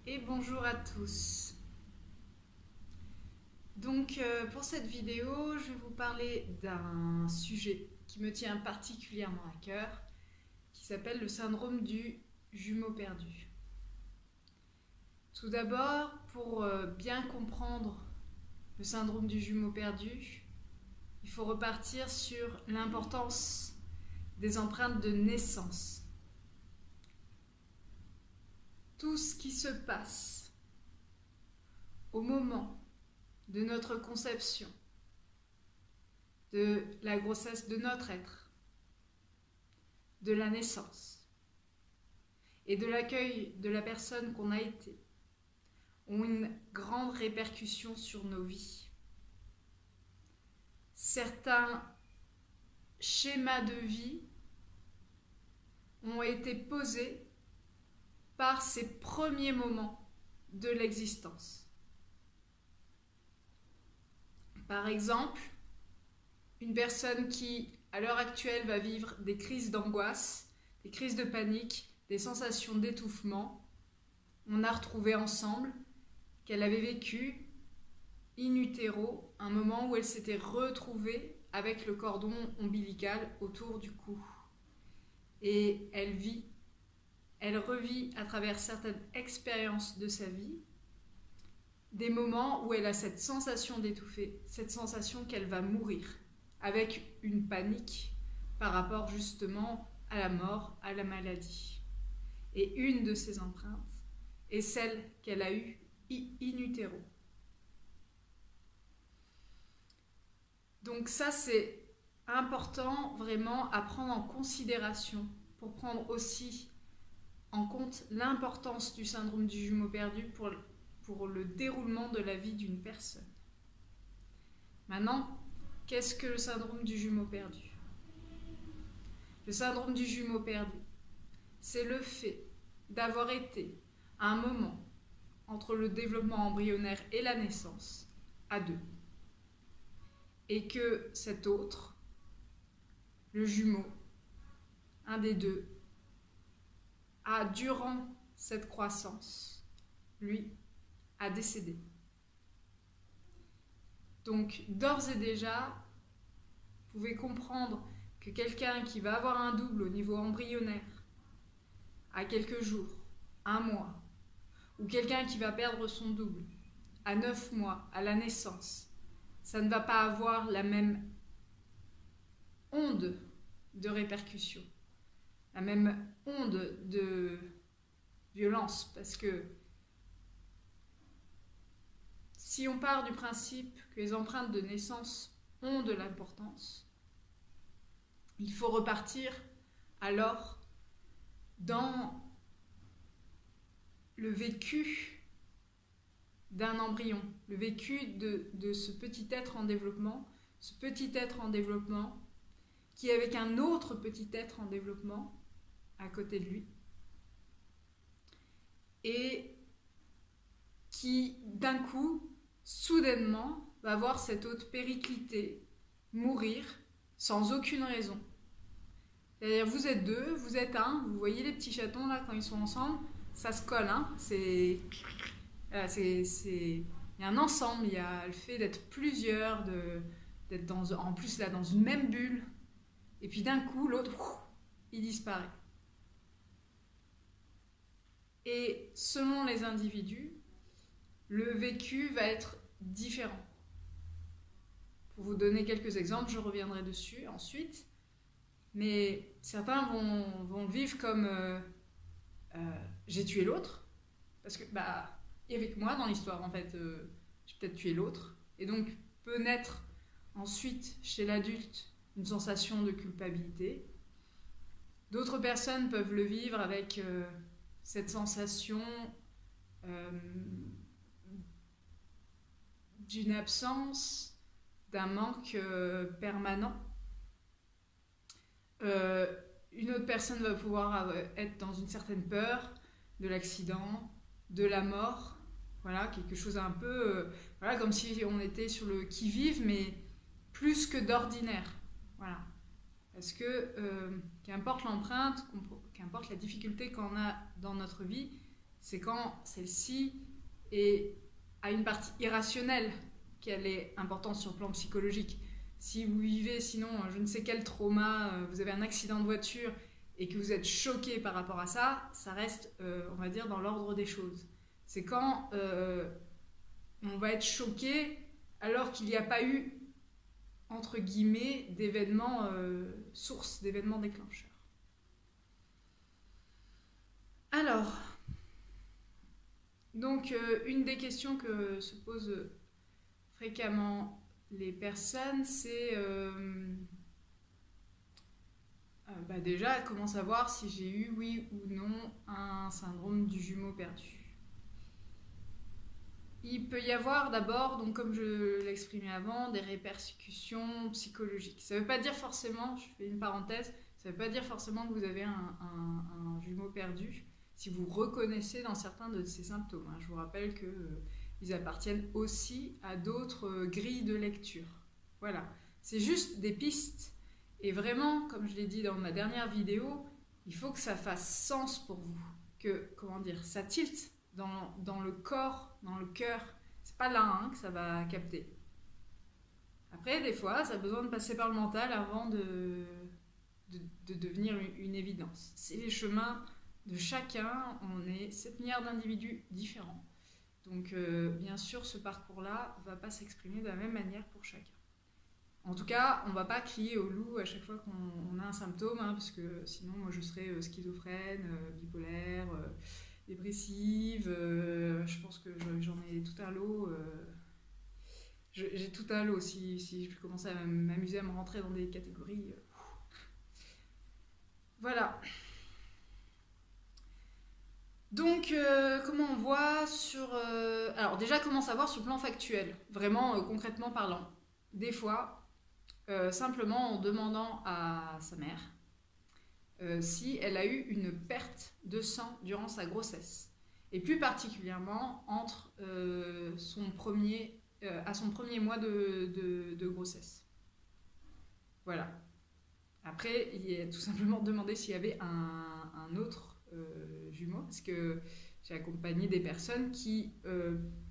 Et bonjour à tous. Donc pour cette vidéo, je vais vous parler d'un sujet qui me tient particulièrement à cœur, qui s'appelle le syndrome du jumeau perdu. Tout d'abord, pour bien comprendre le syndrome du jumeau perdu, il faut repartir sur l'importance des empreintes de naissance. Tout ce qui se passe au moment de notre conception, de la grossesse de notre être, de la naissance et de l'accueil de la personne qu'on a été, ont une grande répercussion sur nos vies. Certains schémas de vie ont été posés par ces premiers moments de l'existence. Par exemple, une personne qui, à l'heure actuelle, va vivre des crises d'angoisse, des crises de panique, des sensations d'étouffement, on a retrouvé ensemble qu'elle avait vécu in utero un moment où elle s'était retrouvée avec le cordon ombilical autour du cou. Et elle revit à travers certaines expériences de sa vie des moments où elle a cette sensation d'étouffer, cette sensation qu'elle va mourir, avec une panique par rapport justement à la mort, à la maladie. Et une de ces empreintes est celle qu'elle a eue in utero. Donc ça, c'est important vraiment à prendre en considération pour prendre aussi en compte l'importance du syndrome du jumeau perdu pour le déroulement de la vie d'une personne. Maintenant, qu'est-ce que le syndrome du jumeau perdu? Le syndrome du jumeau perdu, c'est le fait d'avoir été à un moment entre le développement embryonnaire et la naissance à deux. Et que cet autre, le jumeau, un des deux, a durant cette croissance, lui, a décédé. Donc, d'ores et déjà, vous pouvez comprendre que quelqu'un qui va avoir un double au niveau embryonnaire à quelques jours, un mois, ou quelqu'un qui va perdre son double à 9 mois, à la naissance, ça ne va pas avoir la même onde de répercussion, la même onde de violence, parce que si on part du principe que les empreintes de naissance ont de l'importance, il faut repartir alors dans le vécu d'un embryon, le vécu de ce petit être en développement, qui est avec un autre petit être en développement à côté de lui, et qui d'un coup, soudainement, va voir cette autre péricliter, mourir, sans aucune raison. C'est-à-dire, vous êtes deux, vous êtes un, vous voyez les petits chatons là quand ils sont ensemble, ça se colle, hein, il y a un ensemble, il y a le fait d'être plusieurs, d'être en plus là dans une même bulle, et puis d'un coup l'autre, il disparaît. Et selon les individus, le vécu va être différent. Pour vous donner quelques exemples, je reviendrai dessus ensuite, mais certains vont le vivre comme j'ai tué l'autre, parce que il y avait que moi dans l'histoire en fait, j'ai peut-être tué l'autre, et donc peut naître ensuite chez l'adulte une sensation de culpabilité. D'autres personnes peuvent le vivre avec cette sensation d'une absence, d'un manque permanent. Une autre personne va pouvoir être dans une certaine peur de l'accident, de la mort, voilà, quelque chose un peu, voilà, comme si on était sur le qui-vive, mais plus que d'ordinaire, voilà. Parce que qu'importe l'empreinte, qu'importe la difficulté qu'on a dans notre vie, c'est quand celle-ci a une partie irrationnelle qu'elle est importante sur le plan psychologique. Si vous vivez sinon je ne sais quel trauma, vous avez un accident de voiture et que vous êtes choqué par rapport à ça, ça reste, on va dire, dans l'ordre des choses. C'est quand on va être choqué alors qu'il n'y a pas eu, entre guillemets, d'événements sources, d'événements déclencheurs. Alors, donc une des questions que se posent fréquemment les personnes, c'est déjà comment savoir si j'ai eu, oui ou non, un syndrome du jumeau perdu. Il peut y avoir d'abord, donc comme je l'exprimais avant, des répercussions psychologiques. Ça ne veut pas dire forcément, je fais une parenthèse, ça ne veut pas dire forcément que vous avez un jumeau perdu si vous reconnaissez dans certains de ces symptômes. Je vous rappelle qu'ils appartiennent aussi à d'autres grilles de lecture. Voilà, c'est juste des pistes. Et vraiment, comme je l'ai dit dans ma dernière vidéo, il faut que ça fasse sens pour vous. Que, comment dire, ça tilte dans le corps, dans le cœur. C'est pas là que ça va capter. Après, des fois, ça a besoin de passer par le mental avant de devenir une évidence. C'est les chemins de chacun. On est 7 milliards d'individus différents. Donc, bien sûr, ce parcours-là ne va pas s'exprimer de la même manière pour chacun. En tout cas, on ne va pas crier au loup à chaque fois qu'on a un symptôme, parce que sinon, moi, je serais schizophrène, bipolaire, dépressive. Je pense que j'en ai tout un lot. J'ai tout un lot si je commençais à m'amuser à me rentrer dans des catégories. Voilà. Donc, comment on voit sur... alors déjà, comment savoir sur le plan factuel, vraiment concrètement parlant. Des fois, simplement en demandant à sa mère si elle a eu une perte de sang durant sa grossesse. Et plus particulièrement entre à son premier mois de grossesse. Voilà. Après, il est tout simplement demandé s'il y avait un autre jumeau, parce que j'ai accompagné des personnes qui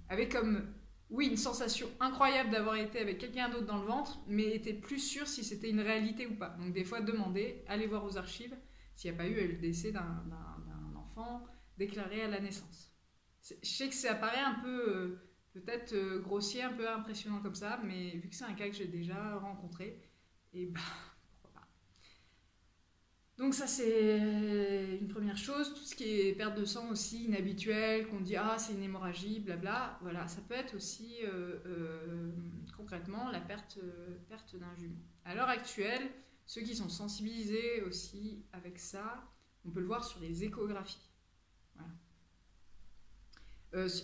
avaient comme, oui, une sensation incroyable d'avoir été avec quelqu'un d'autre dans le ventre, mais étaient plus sûres si c'était une réalité ou pas. Donc des fois, demander, allez voir aux archives s'il n'y a pas eu le décès d'un enfant déclaré à la naissance. Je sais que ça paraît un peu, peut-être grossier, un peu impressionnant comme ça, mais vu que c'est un cas que j'ai déjà rencontré, et donc ça c'est une première chose. Tout ce qui est perte de sang aussi inhabituelle, qu'on dit c'est une hémorragie, blabla, voilà, ça peut être aussi concrètement la perte d'un jumeau. À l'heure actuelle, ceux qui sont sensibilisés aussi avec ça, on peut le voir sur les échographies. Voilà.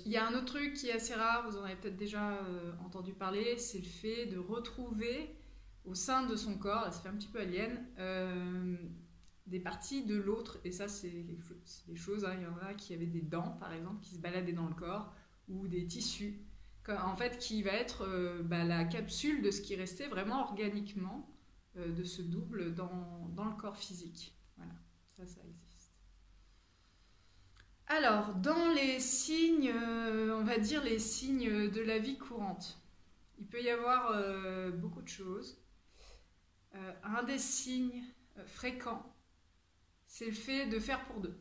Y a un autre truc qui est assez rare, vous en avez peut-être déjà entendu parler, c'est le fait de retrouver au sein de son corps, là ça fait un petit peu alien, des parties de l'autre, et ça c'est des choses, il y en a qui avaient des dents par exemple, qui se baladaient dans le corps, ou des tissus, en fait qui va être la capsule de ce qui restait vraiment organiquement de ce double dans le corps physique. Voilà, ça existe. Alors, dans les signes, on va dire les signes de la vie courante, il peut y avoir beaucoup de choses. Un des signes fréquents, c'est le fait de faire pour deux.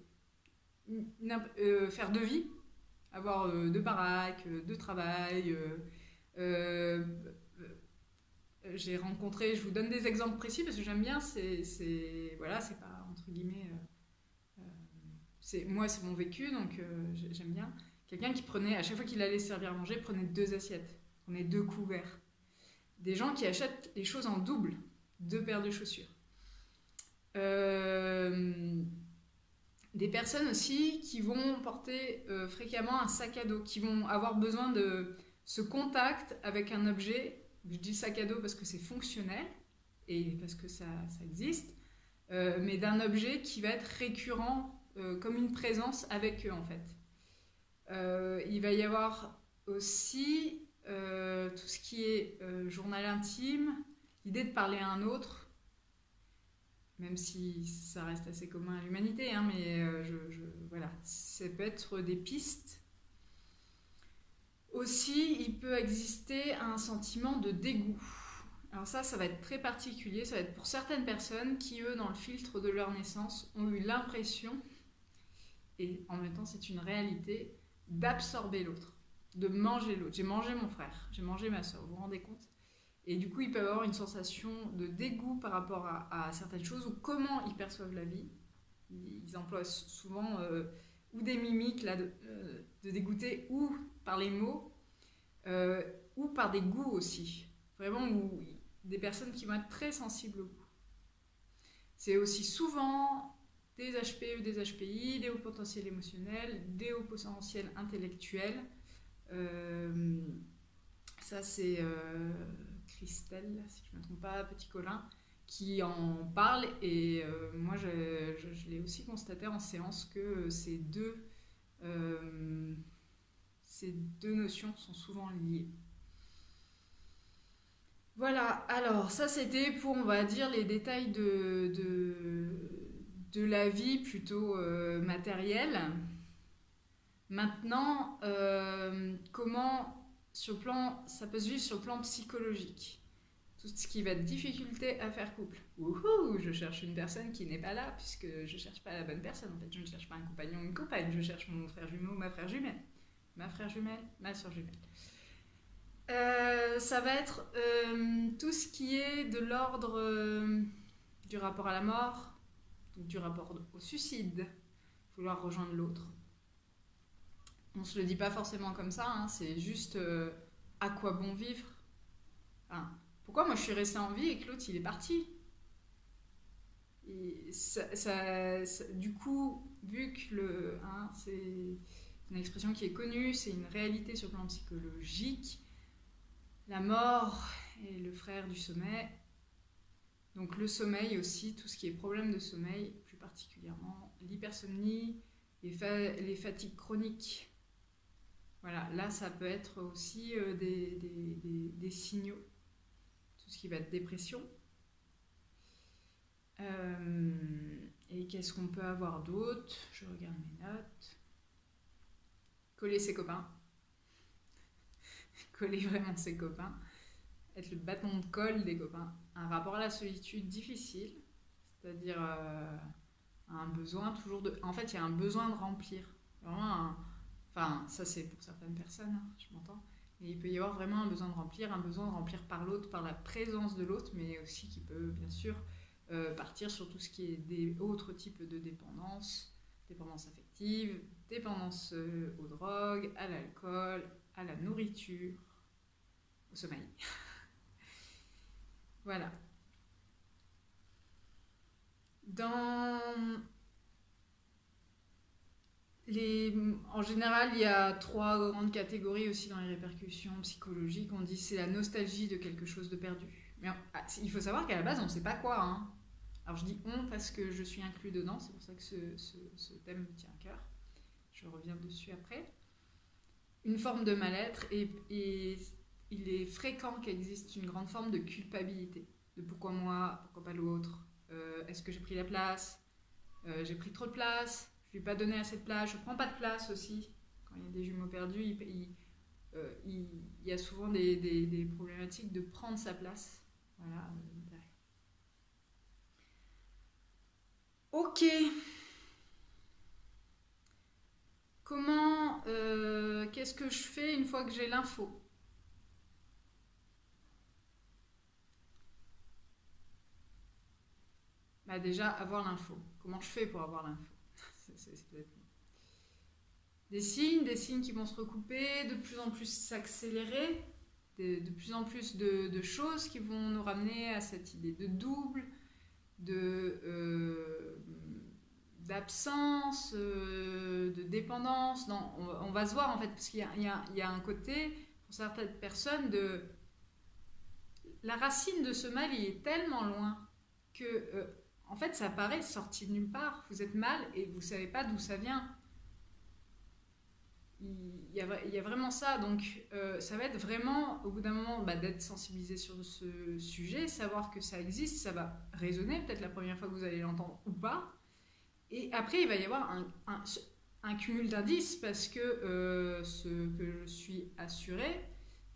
Faire deux vies, avoir deux baraques, deux travails. J'ai rencontré, je vous donne des exemples précis parce que j'aime bien, voilà, c'est pas entre guillemets. Moi, c'est mon vécu, donc j'aime bien. Quelqu'un qui prenait, à chaque fois qu'il allait servir à manger, prenait deux assiettes, prenait deux couverts. Des gens qui achètent les choses en double, deux paires de chaussures. Des personnes aussi qui vont porter fréquemment un sac à dos, qui vont avoir besoin de ce contact avec un objet. Je dis sac à dos parce que c'est fonctionnel et parce que ça existe, mais d'un objet qui va être récurrent comme une présence avec eux en fait. Il va y avoir aussi tout ce qui est journal intime, l'idée de parler à un autre, même si ça reste assez commun à l'humanité, hein, mais voilà, ça peut être des pistes. Aussi, il peut exister un sentiment de dégoût. Alors ça va être très particulier, ça va être pour certaines personnes qui, eux, dans le filtre de leur naissance, ont eu l'impression, et en même temps c'est une réalité, d'absorber l'autre, de manger l'autre. J'ai mangé mon frère, j'ai mangé ma soeur, vous vous rendez compte? Et du coup, ils peuvent avoir une sensation de dégoût par rapport à certaines choses ou comment ils perçoivent la vie. Ils emploient souvent ou des mimiques là, de dégoûter, ou par les mots, ou par des goûts aussi. Vraiment, des personnes qui vont être très sensibles au goût. C'est aussi souvent des HPE, des HPI, des hauts potentiels émotionnels, des hauts potentiels intellectuels. Ça, c'est Christelle, si je ne me trompe pas, Petit Colin, qui en parle. Et moi, je l'ai aussi constaté en séance que ces deux notions sont souvent liées. Voilà, alors ça c'était pour, on va dire, les détails de la vie plutôt matérielle. Maintenant, comment ça peut se vivre sur le plan psychologique? Tout ce qui va être difficulté à faire couple. Wouhou, je cherche une personne qui n'est pas là, puisque je ne cherche pas la bonne personne. En fait, je ne cherche pas un compagnon ou une compagne, je cherche mon frère jumeau ou ma frère jumelle. Ma frère jumelle, ma soeur jumelle. Ça va être tout ce qui est de l'ordre du rapport à la mort, donc du rapport au suicide, vouloir rejoindre l'autre. On se le dit pas forcément comme ça, hein, c'est juste à quoi bon vivre. Enfin, pourquoi moi je suis restée en vie et que l'autre il est parti? Et du coup, vu que c'est une expression qui est connue, c'est une réalité sur le plan psychologique, la mort est le frère du sommeil. Donc le sommeil aussi, tout ce qui est problème de sommeil, plus particulièrement l'hypersomnie, les fatigues chroniques. Voilà, là ça peut être aussi des signaux. Tout ce qui va être dépression. Et qu'est-ce qu'on peut avoir d'autre? Je regarde mes notes. Coller ses copains. Coller vraiment ses copains. Être le bâton de colle des copains. Un rapport à la solitude difficile. C'est-à-dire un besoin toujours de... En fait, il y a un besoin de remplir. Vraiment Enfin, ça c'est pour certaines personnes, hein, je m'entends. Mais il peut y avoir vraiment un besoin de remplir par l'autre, par la présence de l'autre, mais aussi qui peut bien sûr partir sur tout ce qui est des autres types de dépendance, dépendance affective, dépendance aux drogues, à l'alcool, à la nourriture, au sommeil. Voilà. En général, il y a 3 grandes catégories aussi dans les répercussions psychologiques. On dit c'est la nostalgie de quelque chose de perdu. Mais il faut savoir qu'à la base, on ne sait pas quoi. Hein. Alors je dis on parce que je suis inclus dedans, c'est pour ça que ce thème me tient à cœur. Je reviens dessus après. Une forme de mal-être et il est fréquent qu'existe une grande forme de culpabilité. De pourquoi moi, pourquoi pas l'autre, est-ce que j'ai pris la place, j'ai pris trop de place, je lui ai pas donné assez de place, je prends pas de place aussi. Quand il y a des jumeaux perdus, il y a souvent des problématiques de prendre sa place. Voilà. Ok. Comment, qu'est-ce que je fais une fois que j'ai l'info? Bah déjà, avoir l'info. Comment je fais pour avoir l'info? C'est peut-être des signes qui vont se recouper, de plus en plus s'accélérer, de plus en plus de choses qui vont nous ramener à cette idée de double, d'absence, de dépendance. Non, on va se voir en fait, parce qu'il y a un côté, pour certaines personnes, la racine de ce mal, il est tellement loin que, en fait, ça paraît sorti de nulle part. Vous êtes mal et vous ne savez pas d'où ça vient. il y a vraiment ça. Donc, ça va être vraiment, au bout d'un moment, d'être sensibilisé sur ce sujet, savoir que ça existe, ça va résonner, peut-être la première fois que vous allez l'entendre ou pas. Et après, il va y avoir un cumul d'indices, parce que ce que je suis assurée,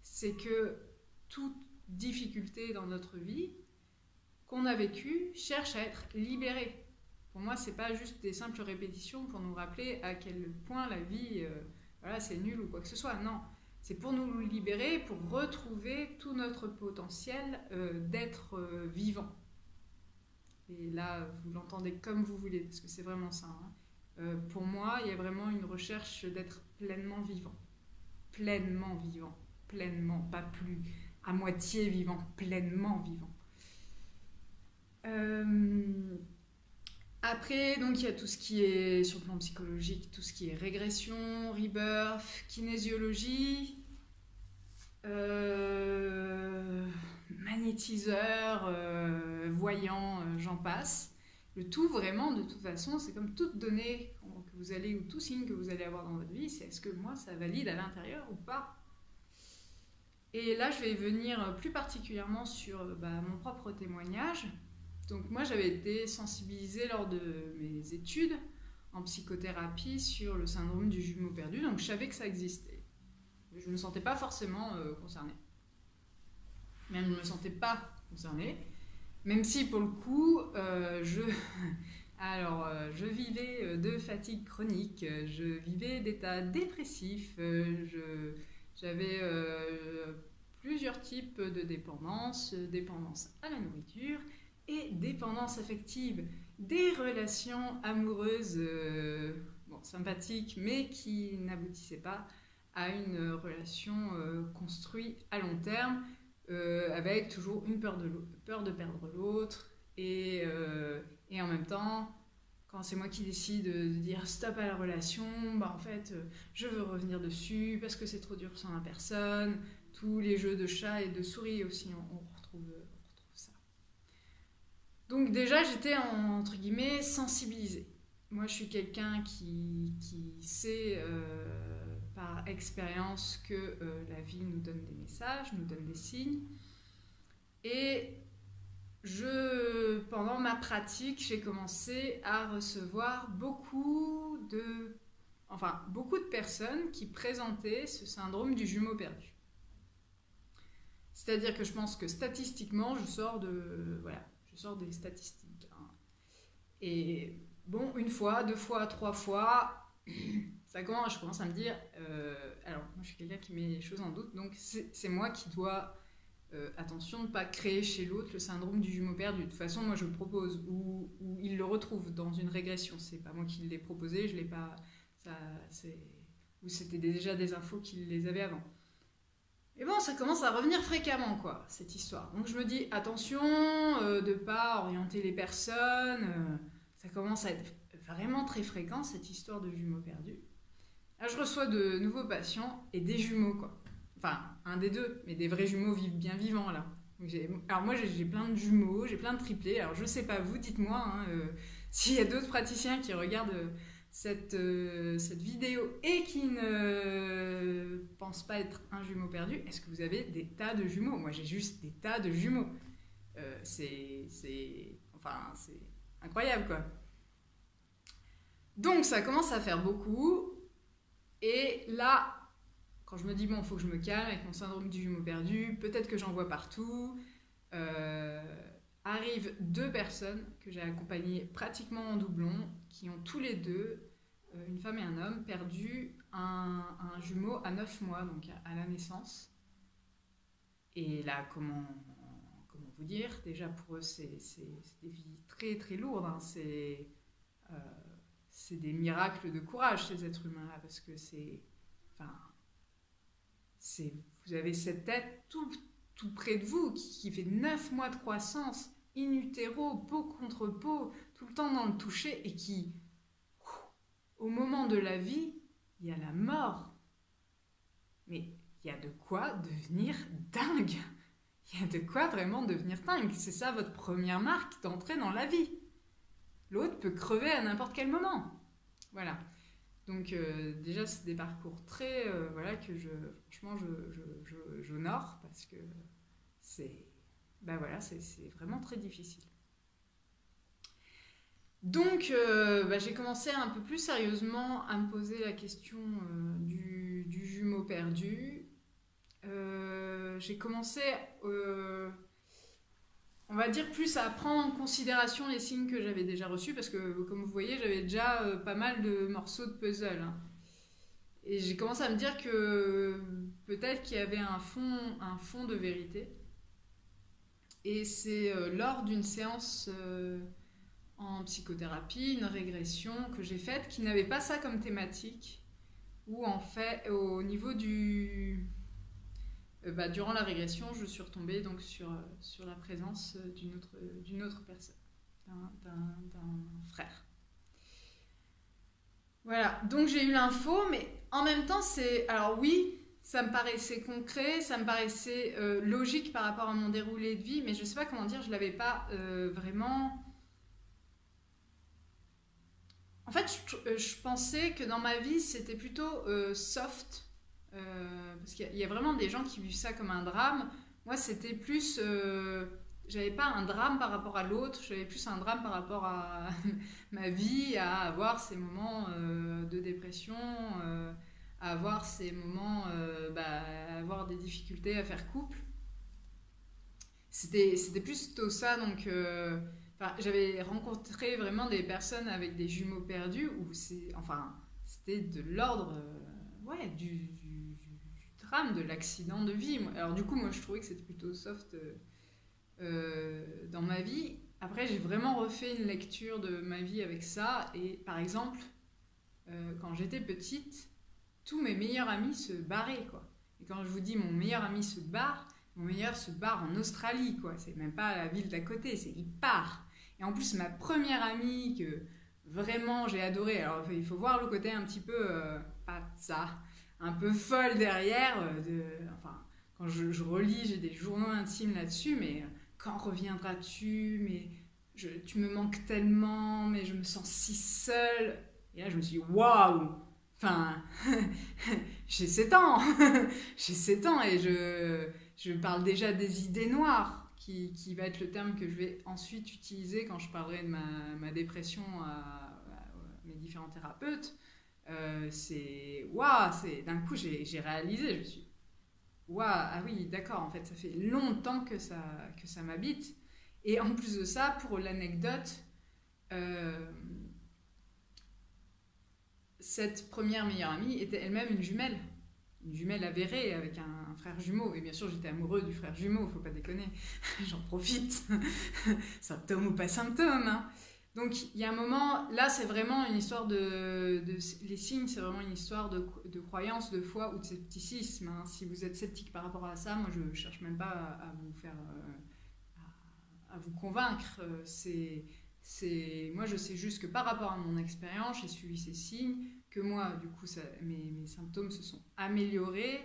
c'est que toute difficulté dans notre vie qu'on a vécue cherche à être libérée. Pour moi, c'est pas juste des simples répétitions pour nous rappeler à quel point la vie, voilà, c'est nul ou quoi que ce soit. Non, c'est pour nous libérer, pour retrouver tout notre potentiel d'être vivant. Et là, vous l'entendez comme vous voulez, parce que c'est vraiment ça. Pour moi, il y a vraiment une recherche d'être pleinement vivant. Pleinement vivant. Pleinement, pas plus à moitié vivant, pleinement vivant. Après, donc, il y a tout ce qui est, sur le plan psychologique, tout ce qui est régression, rebirth, kinésiologie, magnétiseur, voyant, j'en passe. Le tout, vraiment, de toute façon, c'est comme toute donnée que vous allez, ou tout signe que vous allez avoir dans votre vie, c'est est-ce que moi, ça valide à l'intérieur ou pas? Et là, je vais venir plus particulièrement sur mon propre témoignage. Donc moi, j'avais été sensibilisée lors de mes études en psychothérapie sur le syndrome du jumeau perdu, donc je savais que ça existait. Je ne me sentais pas forcément concernée. Même je ne me sentais pas concernée, même si pour le coup, je vivais de fatigue chronique, je vivais d'états dépressifs, j'avais plusieurs types de dépendance, dépendance à la nourriture, et dépendance affective, des relations amoureuses sympathiques, mais qui n'aboutissaient pas à une relation construite à long terme, avec toujours une peur de perdre l'autre, et en même temps, quand c'est moi qui décide de dire stop à la relation, en fait, je veux revenir dessus, parce que c'est trop dur sans la personne, tous les jeux de chat et de souris aussi, on retrouve ça. Donc déjà, j'étais entre guillemets sensibilisée. Moi, je suis quelqu'un qui sait par expérience que la vie nous donne des messages, nous donne des signes. Et pendant ma pratique, j'ai commencé à recevoir beaucoup de personnes qui présentaient ce syndrome du jumeau perdu. C'est-à-dire que je pense que statistiquement, je sors des statistiques. Et bon, une fois, deux fois, trois fois, je commence à me dire... alors, moi, je suis quelqu'un qui met les choses en doute, donc c'est moi qui dois... attention de ne pas créer chez l'autre le syndrome du jumeau perdu. De toute façon, moi, je le propose, ou il le retrouve dans une régression. C'est pas moi qui l'ai proposé, je l'ai pas... ou c'était déjà des infos qu'il les avait avant. Et bon, ça commence à revenir fréquemment, quoi, cette histoire. Donc je me dis, attention de ne pas orienter les personnes. Ça commence à être vraiment très fréquent, cette histoire de jumeaux perdus. Là, je reçois de nouveaux patients et des jumeaux, quoi. Enfin, un des deux, mais des vrais jumeaux bien vivants, là. Alors moi, j'ai plein de jumeaux, j'ai plein de triplés. Alors je sais pas, vous, dites-moi, s'il y a d'autres praticiens qui regardent... cette vidéo et qui ne pense pas être un jumeau perdu, est-ce que vous avez des tas de jumeaux? Moi, j'ai juste des tas de jumeaux. C'est incroyable, quoi. Donc, ça commence à faire beaucoup. Et là, quand je me dis, bon, il faut que je me calme avec mon syndrome du jumeau perdu, peut-être que j'en vois partout, arrivent deux personnes que j'ai accompagnées pratiquement en doublon, qui ont tous les deux, une femme et un homme, perdu un jumeau à 9 mois, donc à la naissance. Et là, comment vous dire? Déjà, pour eux, c'est des vies très très lourdes. Hein. C'est des miracles de courage, ces êtres humains-là, parce que vous avez cette tête tout près de vous, qui fait 9 mois de croissance, in utero, peau contre peau, tout le temps dans le toucher, et qui, au moment de la vie, il y a la mort. Mais il y a de quoi devenir dingue. Il y a de quoi vraiment devenir dingue. C'est ça votre première marque d'entrée dans la vie. L'autre peut crever à n'importe quel moment. Voilà. Donc déjà, c'est des parcours très... voilà, que franchement, j'honore parce que c'est... Ben voilà, c'est vraiment très difficile. Donc, j'ai commencé un peu plus sérieusement à me poser la question du jumeau perdu. J'ai commencé, on va dire, plus à prendre en considération les signes que j'avais déjà reçus, parce que, comme vous voyez, j'avais déjà pas mal de morceaux de puzzle, hein. Et j'ai commencé à me dire que peut-être qu'il y avait un fond de vérité. Et c'est lors d'une séance en psychothérapie, une régression que j'ai faite, qui n'avait pas ça comme thématique, où en fait, au niveau du... durant la régression, je suis retombée donc sur la présence d'une autre personne, d'un frère. Voilà, donc j'ai eu l'info, mais en même temps, c'est... Alors oui, ça me paraissait concret, ça me paraissait logique par rapport à mon déroulé de vie, mais je ne sais pas comment dire, je ne l'avais pas vraiment... En fait, je pensais que dans ma vie, c'était plutôt soft, parce qu'il y a vraiment des gens qui vivent ça comme un drame. Moi, c'était plus... j'avais pas un drame par rapport à l'autre, j'avais plus un drame par rapport à ma vie, à avoir ces moments de dépression, à avoir ces moments, à avoir des difficultés à faire couple. C'était plutôt ça, donc... j'avais rencontré vraiment des personnes avec des jumeaux perdus où c'était de l'ordre du drame, de l'accident de vie. Alors du coup, moi, je trouvais que c'était plutôt soft dans ma vie. Après, j'ai vraiment refait une lecture de ma vie avec ça. Et par exemple, quand j'étais petite, tous mes meilleurs amis se barraient, quoi. Et quand je vous dis mon meilleur ami se barre en Australie, quoi. C'est même pas la ville d'à côté, il part. Et en plus, ma première amie que vraiment j'ai adorée, alors il faut voir le côté un petit peu, pas ça, un peu folle derrière. Quand je relis, j'ai des journaux intimes là-dessus, mais quand reviendras-tu? Mais tu me manques tellement, mais je me sens si seule. Et là, je me suis dit, waouh! Enfin, j'ai 7 ans, j'ai 7 ans et je parle déjà des idées noires, qui va être le terme que je vais ensuite utiliser quand je parlerai de ma dépression à mes différents thérapeutes. D'un coup j'ai réalisé, je me suis waouh, ah oui, d'accord, en fait ça fait longtemps que ça m'habite. Et en plus de ça, pour l'anecdote, cette première meilleure amie était elle-même une jumelle avérée avec un frère jumeau. Et bien sûr, j'étais amoureux du frère jumeau, faut pas déconner. J'en profite. Symptôme ou pas symptôme, hein. Donc, il y a un moment, là, c'est vraiment une histoire les signes, c'est vraiment une histoire de croyance, de foi ou de scepticisme, hein. Si vous êtes sceptique par rapport à ça, moi, je cherche même pas à vous faire... à vous convaincre. Moi, je sais juste que par rapport à mon expérience, j'ai suivi ces signes, que moi, du coup, mes symptômes se sont améliorés,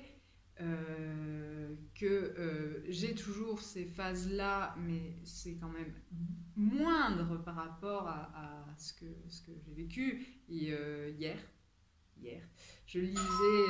que j'ai toujours ces phases-là, mais c'est quand même moindre par rapport à ce que j'ai vécu. Et hier, je lisais